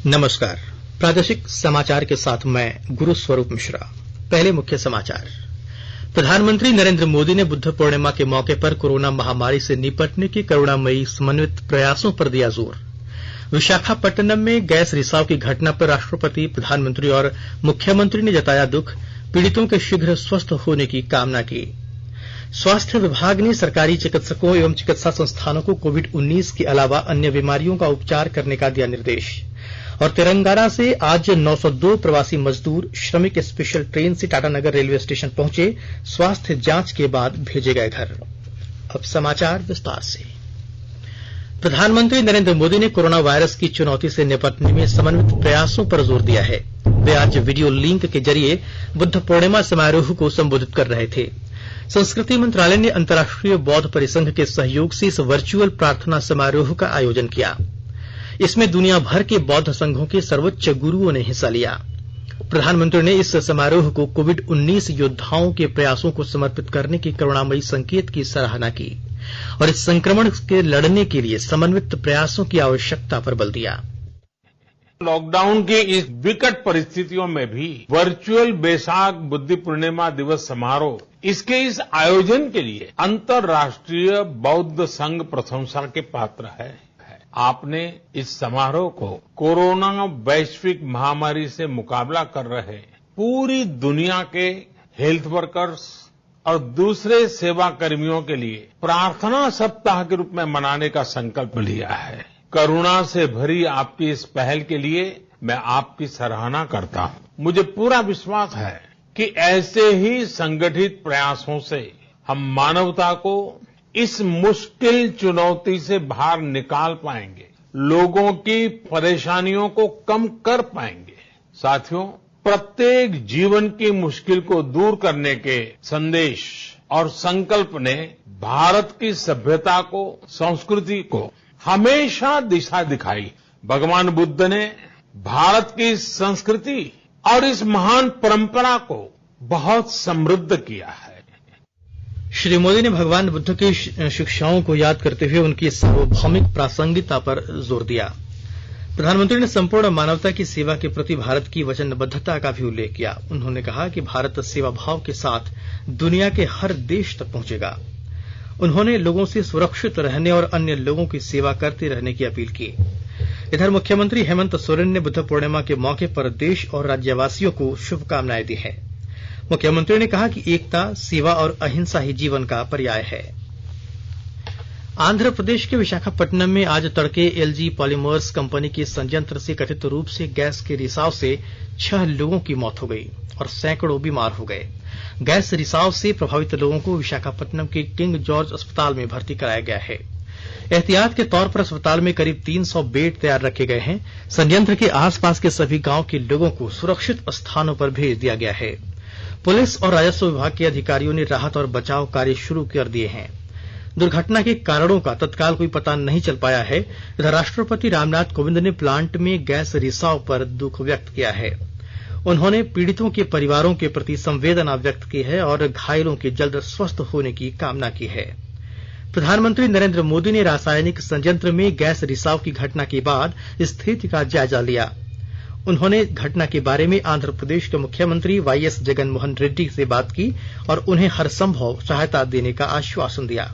नमस्कार। प्रादेशिक समाचार के साथ मैं गुरु स्वरूप मिश्रा। पहले मुख्य समाचार। प्रधानमंत्री नरेंद्र मोदी ने बुद्ध पूर्णिमा के मौके पर कोरोना महामारी से निपटने के करुणामयी समन्वित प्रयासों पर दिया जोर। विशाखापट्टनम में गैस रिसाव की घटना पर राष्ट्रपति, प्रधानमंत्री और मुख्यमंत्री ने जताया दुख, पीड़ितों के शीघ्र स्वस्थ होने की कामना की। स्वास्थ्य विभाग ने सरकारी चिकित्सकों एवं चिकित्सा संस्थानों को कोविड-19 के अलावा अन्य बीमारियों का उपचार करने का दिया निर्देश। और तेलंगाना से आज 902 प्रवासी मजदूर श्रमिक स्पेशल ट्रेन से टाटानगर रेलवे स्टेशन पहुंचे, स्वास्थ्य जांच के बाद भेजे गए घर। अब समाचार विस्तार से। प्रधानमंत्री नरेंद्र मोदी ने कोरोना वायरस की चुनौती से निपटने में समन्वित प्रयासों पर जोर दिया है। वे आज वीडियो लिंक के जरिए बुद्ध पूर्णिमा समारोह को संबोधित कर रहे थे। संस्कृति मंत्रालय ने अंतर्राष्ट्रीय बौद्ध परिसंघ के सहयोग से इस वर्चुअल प्रार्थना समारोह का आयोजन किया। इसमें दुनिया भर के बौद्ध संघों के सर्वोच्च गुरुओं ने हिस्सा लिया। प्रधानमंत्री ने इस समारोह को कोविड-19 योद्धाओं के प्रयासों को समर्पित करने के करुणामयी संकेत की सराहना की और इस संक्रमण के लड़ने के लिए समन्वित प्रयासों की आवश्यकता पर बल दिया। लॉकडाउन की इस विकट परिस्थितियों में भी वर्चुअल बैसाख बुद्ध पूर्णिमा दिवस समारोह, इसके इस आयोजन के लिए अंतर्राष्ट्रीय बौद्ध संघ प्रशंसा के पात्र है। आपने इस समारोह को कोरोना वैश्विक महामारी से मुकाबला कर रहे पूरी दुनिया के हेल्थ वर्कर्स और दूसरे सेवा कर्मियों के लिए प्रार्थना सप्ताह के रूप में मनाने का संकल्प लिया है। करुणा से भरी आपकी इस पहल के लिए मैं आपकी सराहना करता हूं। मुझे पूरा विश्वास है कि ऐसे ही संगठित प्रयासों से हम मानवता को इस मुश्किल चुनौती से बाहर निकाल पाएंगे, लोगों की परेशानियों को कम कर पाएंगे। साथियों, प्रत्येक जीवन की मुश्किल को दूर करने के संदेश और संकल्प ने भारत की सभ्यता को, संस्कृति को हमेशा दिशा दिखाई। भगवान बुद्ध ने भारत की संस्कृति और इस महान परंपरा को बहुत समृद्ध किया है। श्री मोदी ने भगवान बुद्ध की शिक्षाओं को याद करते हुए उनकी सार्वभौमिक प्रासंगिकता पर जोर दिया। प्रधानमंत्री ने संपूर्ण मानवता की सेवा के प्रति भारत की वचनबद्धता का भी उल्लेख किया। उन्होंने कहा कि भारत सेवा भाव के साथ दुनिया के हर देश तक पहुंचेगा। उन्होंने लोगों से सुरक्षित रहने और अन्य लोगों की सेवा करते रहने की अपील की। इधर मुख्यमंत्री हेमंत सोरेन ने बुद्ध पूर्णिमा के मौके पर देश और राज्यवासियों को शुभकामनाएं दी है। मुख्यमंत्री ने कहा कि एकता, सेवा और अहिंसा ही जीवन का पर्याय है। आंध्र प्रदेश के विशाखापट्टनम में आज तड़के एलजी पॉलीमर्स कंपनी के संयंत्र से कथित रूप से गैस के रिसाव से 6 लोगों की मौत हो गई और सैकड़ों बीमार हो गए। गैस रिसाव से प्रभावित लोगों को विशाखापट्टनम के किंग जॉर्ज अस्पताल में भर्ती कराया गया है। एहतियात के तौर पर अस्पताल में करीब 300 बेड तैयार रखे गए हैं। संयंत्र के आसपास के सभी गांव के लोगों को सुरक्षित स्थानों पर भेज दिया गया है। पुलिस और राजस्व विभाग के अधिकारियों ने राहत और बचाव कार्य शुरू कर दिए हैं। दुर्घटना के कारणों का तत्काल कोई पता नहीं चल पाया है। इधर राष्ट्रपति रामनाथ कोविंद ने प्लांट में गैस रिसाव पर दुख व्यक्त किया है। उन्होंने पीड़ितों के परिवारों के प्रति संवेदना व्यक्त की है और घायलों के जल्द स्वस्थ होने की कामना की है। प्रधानमंत्री नरेंद्र मोदी ने रासायनिक संयंत्र में गैस रिसाव की घटना के बाद स्थिति का जायजा लिया। उन्होंने घटना के बारे में आंध्र प्रदेश के मुख्यमंत्री वाईएस जगनमोहन रेड्डी से बात की और उन्हें हर संभव सहायता देने का आश्वासन दिया।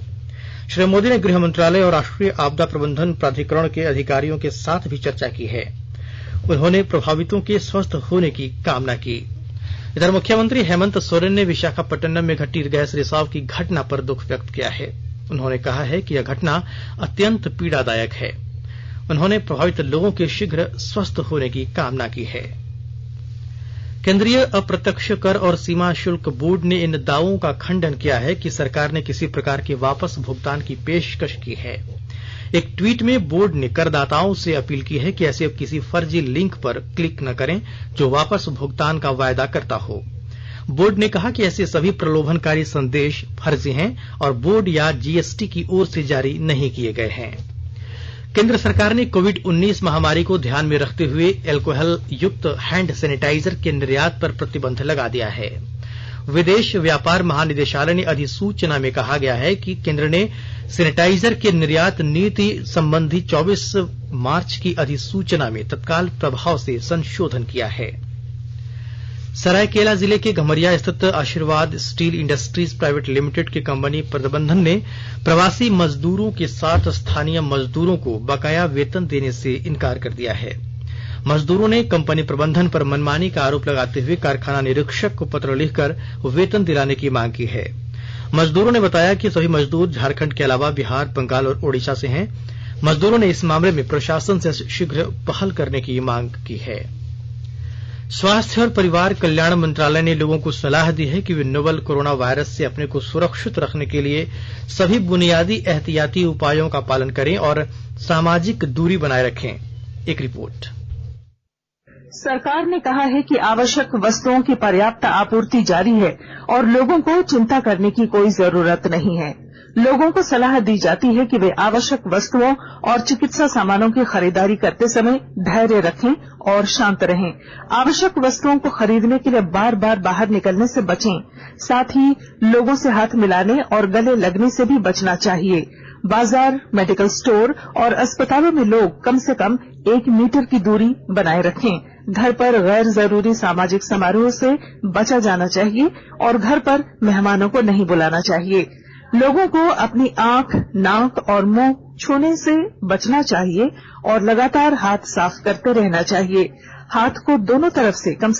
श्री मोदी ने गृह मंत्रालय और राष्ट्रीय आपदा प्रबंधन प्राधिकरण के अधिकारियों के साथ भी चर्चा की है। उन्होंने प्रभावितों के स्वस्थ होने की कामना की। इधर मुख्यमंत्री हेमंत सोरेन ने विशाखापट्टनम में घटी गैस रिसाव की घटना पर दुख व्यक्त किया है। उन्होंने कहा है कि यह घटना अत्यंत पीड़ादायक है। उन्होंने प्रभावित लोगों के शीघ्र स्वस्थ होने की कामना की है। केंद्रीय अप्रत्यक्ष कर और सीमा शुल्क बोर्ड ने इन दावों का खंडन किया है कि सरकार ने किसी प्रकार के वापस भुगतान की पेशकश की है। एक ट्वीट में बोर्ड ने करदाताओं से अपील की है कि ऐसे किसी फर्जी लिंक पर क्लिक न करें जो वापस भुगतान का वायदा करता हो। बोर्ड ने कहा कि ऐसे सभी प्रलोभनकारी संदेश फर्जी हैं और बोर्ड या जीएसटी की ओर से जारी नहीं किए गए हैं। केंद्र सरकार ने कोविड-19 महामारी को ध्यान में रखते हुए अल्कोहल युक्त हैंड सैनिटाइजर के निर्यात पर प्रतिबंध लगा दिया है। विदेश व्यापार महानिदेशालय ने अधिसूचना में कहा गया है कि केंद्र ने सैनिटाइजर के निर्यात नीति संबंधी 24 मार्च की अधिसूचना में तत्काल प्रभाव से संशोधन किया है। सरायकेला जिले के घमरिया स्थित आशीर्वाद स्टील इंडस्ट्रीज प्राइवेट लिमिटेड की कंपनी प्रबंधन ने प्रवासी मजदूरों के साथ स्थानीय मजदूरों को बकाया वेतन देने से इनकार कर दिया है। मजदूरों ने कंपनी प्रबंधन पर मनमानी का आरोप लगाते हुए कारखाना निरीक्षक को पत्र लिखकर वेतन दिलाने की मांग की है। मजदूरों ने बताया कि सभी मजदूर झारखंड के अलावा बिहार, बंगाल और ओडिशा से हैं। मजदूरों ने इस मामले में प्रशासन से शीघ्र पहल करने की मांग की है। स्वास्थ्य और परिवार कल्याण मंत्रालय ने लोगों को सलाह दी है कि वे नोवल कोरोना वायरस से अपने को सुरक्षित रखने के लिए सभी बुनियादी एहतियाती उपायों का पालन करें और सामाजिक दूरी बनाए रखें। एक रिपोर्ट। सरकार ने कहा है कि आवश्यक वस्तुओं की पर्याप्त आपूर्ति जारी है और लोगों को चिंता करने की कोई जरूरत नहीं है। लोगों को सलाह दी जाती है कि वे आवश्यक वस्तुओं और चिकित्सा सामानों की खरीदारी करते समय धैर्य रखें और शांत रहें। आवश्यक वस्तुओं को खरीदने के लिए बार बार बाहर निकलने से बचें। साथ ही लोगों से हाथ मिलाने और गले लगने से भी बचना चाहिए। बाजार, मेडिकल स्टोर और अस्पतालों में लोग कम से कम 1 मीटर की दूरी बनाए रखें। घर पर गैर जरूरी सामाजिक समारोह से बचा जाना चाहिए और घर पर मेहमानों को नहीं बुलाना चाहिए। लोगों को अपनी आंख, नाक और मुंह छूने से बचना चाहिए और लगातार हाथ साफ करते रहना चाहिए। हाथ को दोनों तरफ से कम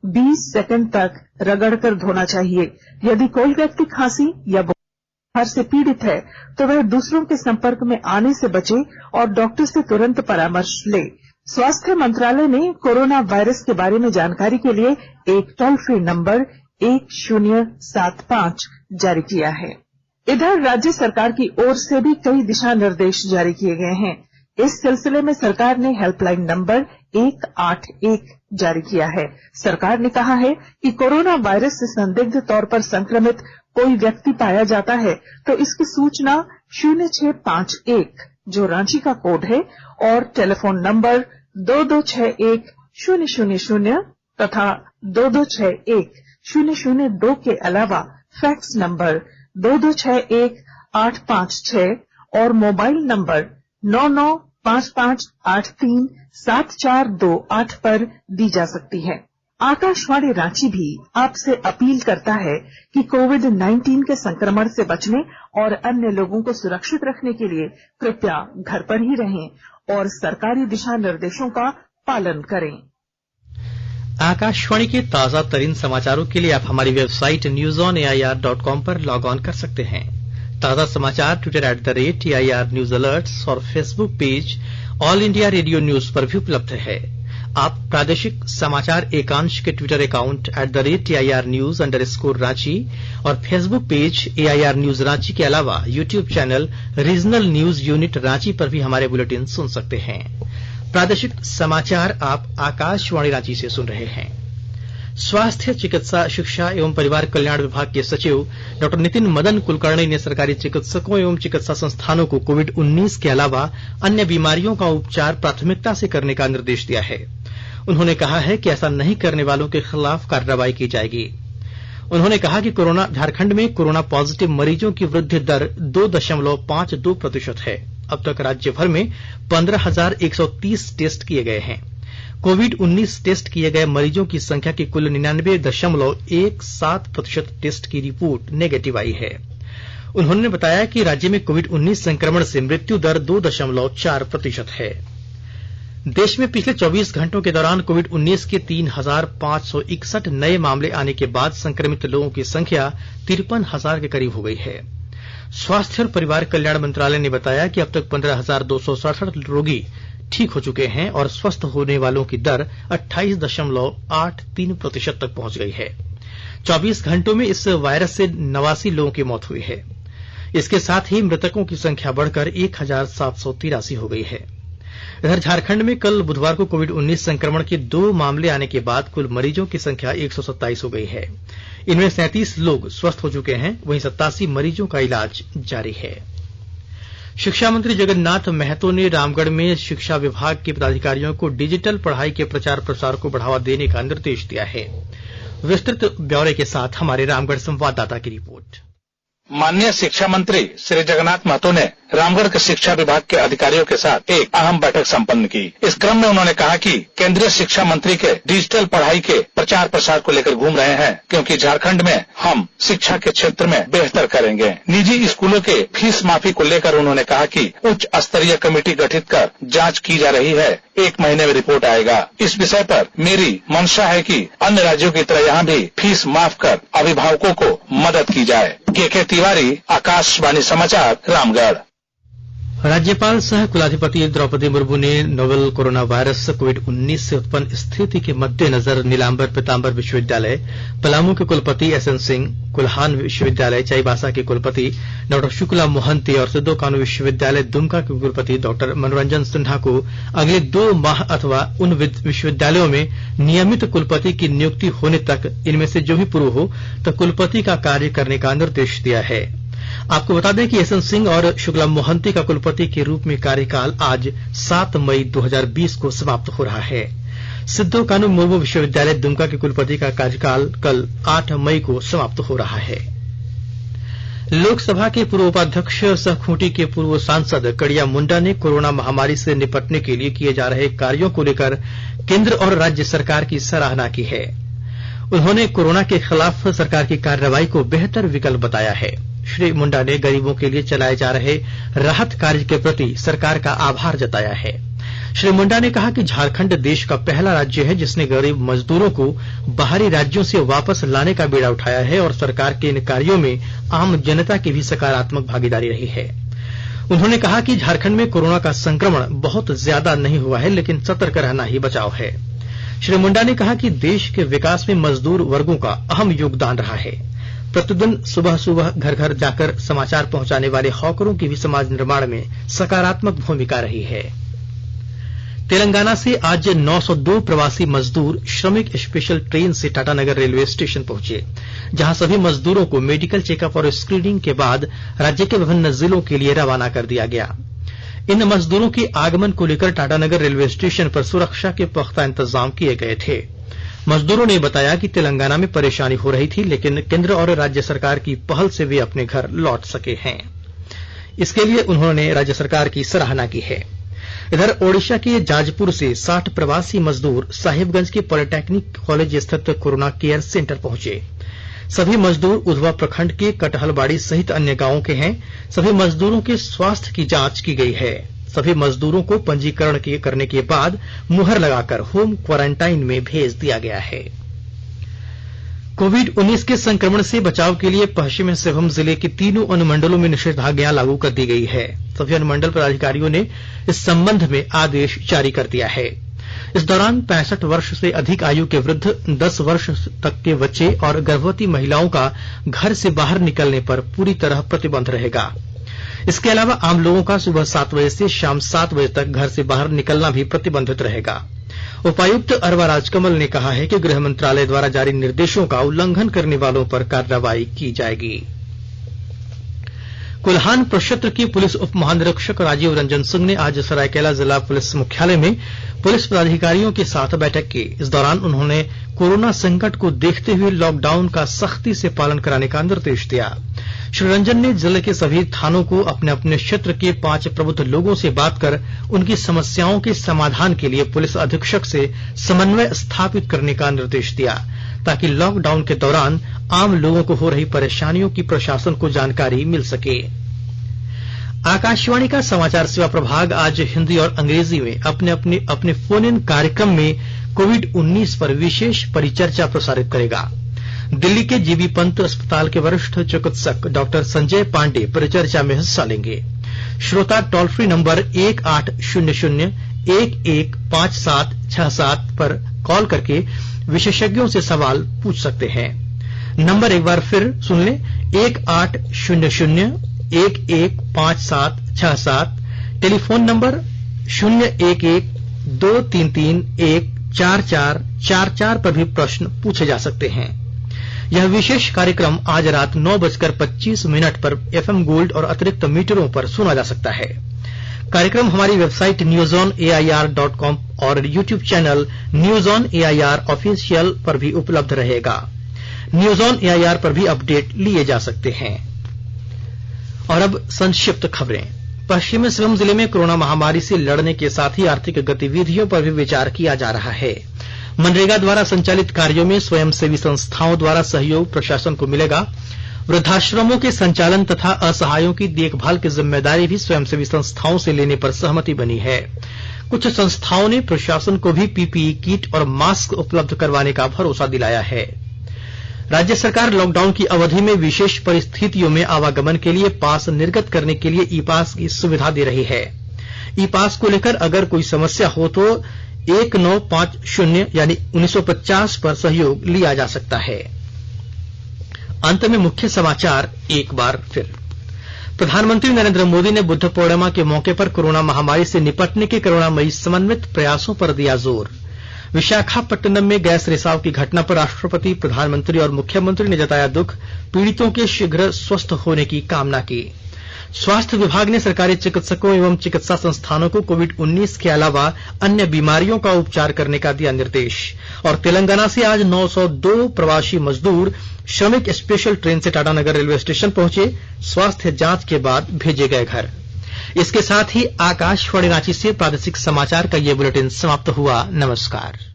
20 सेकंड तक रगड़कर धोना चाहिए। यदि कोई व्यक्ति खांसी या बुखार से पीड़ित है तो वह दूसरों के संपर्क में आने से बचे और डॉक्टर से तुरंत परामर्श ले। स्वास्थ्य मंत्रालय ने कोरोना वायरस के बारे में जानकारी के लिए एक टोल फ्री नंबर 1075 जारी किया है। इधर राज्य सरकार की ओर से भी कई दिशा निर्देश जारी किए गए हैं। इस सिलसिले में सरकार ने हेल्पलाइन नंबर 181 जारी किया है। सरकार ने कहा है कि कोरोना वायरस से संदिग्ध तौर पर संक्रमित कोई व्यक्ति पाया जाता है तो इसकी सूचना 0651 जो रांची का कोड है और टेलीफोन नंबर 2261-000 तथा 2261-002 के अलावा फैक्स नंबर 2261-856 और मोबाइल नंबर 9955837428 पर दी जा सकती है। आकाशवाणी रांची भी आपसे अपील करता है कि कोविड-19 के संक्रमण से बचने और अन्य लोगों को सुरक्षित रखने के लिए कृपया घर पर ही रहें और सरकारी दिशा निर्देशों का पालन करें। आकाशवाणी के ताजा तरीन समाचारों के लिए आप हमारी वेबसाइट newsonair.com पर लॉग ऑन कर सकते हैं। ताजा समाचार ट्विटर @AIR न्यूज अलर्ट्स और Facebook page all India radio news पर भी उपलब्ध है। आप प्रादेशिक समाचार एकांश के ट्विटर अकाउंट @AIR News_Ranchi और Facebook page AIR news Ranchi के अलावा YouTube channel regional news unit Ranchi पर भी हमारे बुलेटिन सुन सकते हैं। प्रादेशिक समाचार आप आकाशवाणी रांची से सुन रहे हैं। स्वास्थ्य, चिकित्सा, शिक्षा एवं परिवार कल्याण विभाग के सचिव डॉ नितिन मदन कुलकर्णी ने सरकारी चिकित्सकों एवं चिकित्सा संस्थानों को कोविड-19 के अलावा अन्य बीमारियों का उपचार प्राथमिकता से करने का निर्देश दिया है। उन्होंने कहा है कि ऐसा नहीं करने वालों के खिलाफ कार्रवाई की जाएगी। उन्होंने कहा कि झारखंड में कोरोना पॉजिटिव मरीजों की वृद्धि दर 2.52% है। अब तक राज्य भर में 15,130 टेस्ट किए गए हैं। कोविड-19 टेस्ट किए गए मरीजों की संख्या की कुल 99.17% टेस्ट की रिपोर्ट नेगेटिव आई है। उन्होंने बताया कि राज्य में कोविड-19 संक्रमण से मृत्यु दर 2.4% है। देश में पिछले 24 घंटों के दौरान कोविड-19 के 3,561 नए मामले आने के बाद संक्रमित लोगों की संख्या 53,000 के करीब हो गई है। स्वास्थ्य और परिवार कल्याण मंत्रालय ने बताया कि अब तक 15,267 रोगी ठीक हो चुके हैं और स्वस्थ होने वालों की दर 28.83% तक पहुंच गई है। 24 घंटों में इस वायरस से 89 लोगों की मौत हुई है। इसके साथ ही मृतकों की संख्या बढ़कर 1,783 हो गई है। इधर झारखंड में कल बुधवार को कोविड-19 संक्रमण के 2 मामले आने के बाद कुल मरीजों की संख्या 127 हो गई है। इनमें 37 लोग स्वस्थ हो चुके हैं, वहीं 87 मरीजों का इलाज जारी है। शिक्षा मंत्री जगन्नाथ महतो ने रामगढ़ में शिक्षा विभाग के पदाधिकारियों को डिजिटल पढ़ाई के प्रचार प्रसार को बढ़ावा देने का निर्देश दिया है। विस्तृत ब्यौरे के साथ हमारे रामगढ़ संवाददाता की रिपोर्ट। माननीय शिक्षा मंत्री श्री जगन्नाथ महतो ने रामगढ़ के शिक्षा विभाग के अधिकारियों के साथ एक अहम बैठक संपन्न की। इस क्रम में उन्होंने कहा कि केंद्रीय शिक्षा मंत्री के डिजिटल पढ़ाई के प्रचार प्रसार को लेकर घूम रहे हैं, क्योंकि झारखंड में हम शिक्षा के क्षेत्र में बेहतर करेंगे। निजी स्कूलों के फीस माफी को लेकर उन्होंने कहा कि उच्च स्तरीय कमेटी गठित कर जांच की जा रही है, 1 महीने में रिपोर्ट आएगा। इस विषय पर मेरी मंशा है कि अन्य राज्यों की तरह यहाँ भी फीस माफ कर अभिभावकों को मदद की जाए। के तिवारी, आकाशवाणी समाचार, रामगढ़। राज्यपाल सह कुलाधिपति द्रौपदी मुर्मू ने नोवेल कोरोना वायरस कोविड-19 से उत्पन्न स्थिति के मद्देनजर नीलांबर पीतांबर विश्वविद्यालय, पलामू के कुलपति एसएन सिंह, कुल्हान विश्वविद्यालय चाईबासा के कुलपति डॉ शुक्ला मोहंती और सिद्धो कानू विश्वविद्यालय दुमका के कुलपति डॉ मनोरंजन सिन्हा को अगले 2 माह अथवा उन विश्वविद्यालयों में नियमित कुलपति की नियुक्ति होने तक इनमें से जो भी पूर्व हो तो कुलपति का कार्य करने का निर्देश दिया है। आपको बता दें कि एसएन सिंह और शुक्ला मोहंती का कुलपति के रूप में कार्यकाल आज 7 मई 2020 को समाप्त हो रहा है। सिद्धो कानू मुर्मू विश्वविद्यालय दुमका के कुलपति का कार्यकाल कल 8 मई को समाप्त हो रहा है। लोकसभा के पूर्व उपाध्यक्ष सह खूंटी के पूर्व सांसद कड़िया मुंडा ने कोरोना महामारी से निपटने के लिए किए जा रहे कार्यों को लेकर केंद्र और राज्य सरकार की सराहना की है। उन्होंने कोरोना के खिलाफ सरकार की कार्रवाई को बेहतर विकल्प बताया है। श्री मुंडा ने गरीबों के लिए चलाए जा रहे राहत कार्य के प्रति सरकार का आभार जताया है। श्री मुंडा ने कहा कि झारखंड देश का पहला राज्य है जिसने गरीब मजदूरों को बाहरी राज्यों से वापस लाने का बीड़ा उठाया है और सरकार के इन कार्यों में आम जनता की भी सकारात्मक भागीदारी रही है। उन्होंने कहा कि झारखंड में कोरोना का संक्रमण बहुत ज्यादा नहीं हुआ है, लेकिन सतर्क रहना ही बचाव है। श्री मुंडा ने कहा कि देश के विकास में मजदूर वर्गों का अहम योगदान रहा है। प्रतिदिन सुबह सुबह घर घर जाकर समाचार पहुंचाने वाले हॉकरों की भी समाज निर्माण में सकारात्मक भूमिका रही है। तेलंगाना से आज 902 प्रवासी मजदूर श्रमिक स्पेशल ट्रेन से टाटानगर रेलवे स्टेशन पहुंचे, जहां सभी मजदूरों को मेडिकल चेकअप और स्क्रीनिंग के बाद राज्य के विभिन्न जिलों के लिए रवाना कर दिया गया। इन मजदूरों के आगमन को लेकर टाटानगर रेलवे स्टेशन पर सुरक्षा के पुख्ता इंतजाम किए गए थे। मजदूरों ने बताया कि तेलंगाना में परेशानी हो रही थी, लेकिन केंद्र और राज्य सरकार की पहल से वे अपने घर लौट सके हैं। इसके लिए उन्होंने राज्य सरकार की सराहना की है। इधर ओडिशा के जाजपुर से 60 प्रवासी मजदूर साहिबगंज के पॉलिटेक्निक कॉलेज स्थित कोरोना केयर सेंटर पहुंचे। सभी मजदूर उधवा प्रखंड के कटहलबाड़ी सहित अन्य गांवों के हैं। सभी मजदूरों के स्वास्थ्य की जांच की गई है। सभी मजदूरों को पंजीकरण करने के बाद मुहर लगाकर होम क्वारंटाइन में भेज दिया गया है। कोविड-19 के संक्रमण से बचाव के लिए पश्चिमी सिंहभूम जिले के तीनों अनुमंडलों में निषेधाज्ञा लागू कर दी गई है। सभी अनुमंडल पदाधिकारियों ने इस संबंध में आदेश जारी कर दिया है। इस दौरान 65 वर्ष से अधिक आयु के वृद्ध, 10 वर्ष तक के बच्चे और गर्भवती महिलाओं का घर से बाहर निकलने पर पूरी तरह प्रतिबंध रहेगा। इसके अलावा आम लोगों का सुबह 7 बजे से शाम 7 बजे तक घर से बाहर निकलना भी प्रतिबंधित रहेगा। उपायुक्त अरवा राजकमल ने कहा है कि गृह मंत्रालय द्वारा जारी निर्देशों का उल्लंघन करने वालों पर कार्रवाई की जाएगी। कुल्हान प्रक्षेत्र की पुलिस उप महानिरीक्षक राजीव रंजन सिंह ने आज सरायकेला जिला पुलिस मुख्यालय में पुलिस पदाधिकारियों के साथ बैठक की। इस दौरान उन्होंने कोरोना संकट को देखते हुए लॉकडाउन का सख्ती से पालन कराने का निर्देश दिया। श्री रंजन ने जिले के सभी थानों को अपने अपने क्षेत्र के 5 प्रबुद्ध लोगों से बात कर उनकी समस्याओं के समाधान के लिए पुलिस अधीक्षक से समन्वय स्थापित करने का निर्देश दिया, ताकि लॉकडाउन के दौरान आम लोगों को हो रही परेशानियों की प्रशासन को जानकारी मिल सके। आकाशवाणी का समाचार सेवा प्रभाग आज हिंदी और अंग्रेजी में अपने फोन इन कार्यक्रम में कोविड-19 पर विशेष परिचर्चा प्रसारित करेगा। दिल्ली के जीबी पंत अस्पताल के वरिष्ठ चिकित्सक डॉक्टर संजय पांडे परिचर्चा में हिस्सा लेंगे। श्रोता टोल फ्री नंबर 1800-115767 पर कॉल करके विशेषज्ञों से सवाल पूछ सकते हैं। नंबर एक बार फिर सुन लें, 1800-115767। टेलीफोन नंबर 011-233-14444 पर भी प्रश्न पूछे जा सकते हैं। यह विशेष कार्यक्रम आज रात 9:25 पर FM गोल्ड और अतिरिक्त मीटरों पर सुना जा सकता है। कार्यक्रम हमारी वेबसाइट newsonair.com और YouTube channel news on AIR official पर भी उपलब्ध रहेगा। न्यूज ऑन एआईआर पर भी अपडेट लिए जा सकते हैं। और अब संक्षिप्त खबरें। पश्चिमी सिंहभूम जिले में कोरोना महामारी से लड़ने के साथ ही आर्थिक गतिविधियों पर भी विचार किया जा रहा है। मनरेगा द्वारा संचालित कार्यों में स्वयंसेवी संस्थाओं द्वारा सहयोग प्रशासन को मिलेगा। वृद्धाश्रमों के संचालन तथा असहायों की देखभाल की जिम्मेदारी भी स्वयंसेवी संस्थाओं से लेने पर सहमति बनी है। कुछ संस्थाओं ने प्रशासन को भी पीपीई किट और मास्क उपलब्ध करवाने का भरोसा दिलाया है। राज्य सरकार लॉकडाउन की अवधि में विशेष परिस्थितियों में आवागमन के लिए पास निर्गत करने के लिए ई पास की सुविधा दे रही है। ई पास को लेकर अगर कोई समस्या हो तो 1950 यानी 1950 पर सहयोग लिया जा सकता है। अंत में मुख्य समाचार एक बार फिर। प्रधानमंत्री नरेंद्र मोदी ने बुद्ध पूर्णिमा के मौके पर कोरोना महामारी से निपटने के करुणामयी समन्वित प्रयासों पर दिया जोर। विशाखापट्टनम में गैस रिसाव की घटना पर राष्ट्रपति, प्रधानमंत्री और मुख्यमंत्री ने जताया दुख, पीड़ितों के शीघ्र स्वस्थ होने की कामना की। स्वास्थ्य विभाग ने सरकारी चिकित्सकों एवं चिकित्सा संस्थानों को कोविड-19 के अलावा अन्य बीमारियों का उपचार करने का दिया निर्देश। और तेलंगाना से आज 902 प्रवासी मजदूर श्रमिक स्पेशल ट्रेन से टाटानगर रेलवे स्टेशन पहुंचे, स्वास्थ्य जांच के बाद भेजे गए घर। इसके साथ ही आकाशवाणी रांची से प्रादेशिक समाचार का ये बुलेटिन समाप्त हुआ। नमस्कार।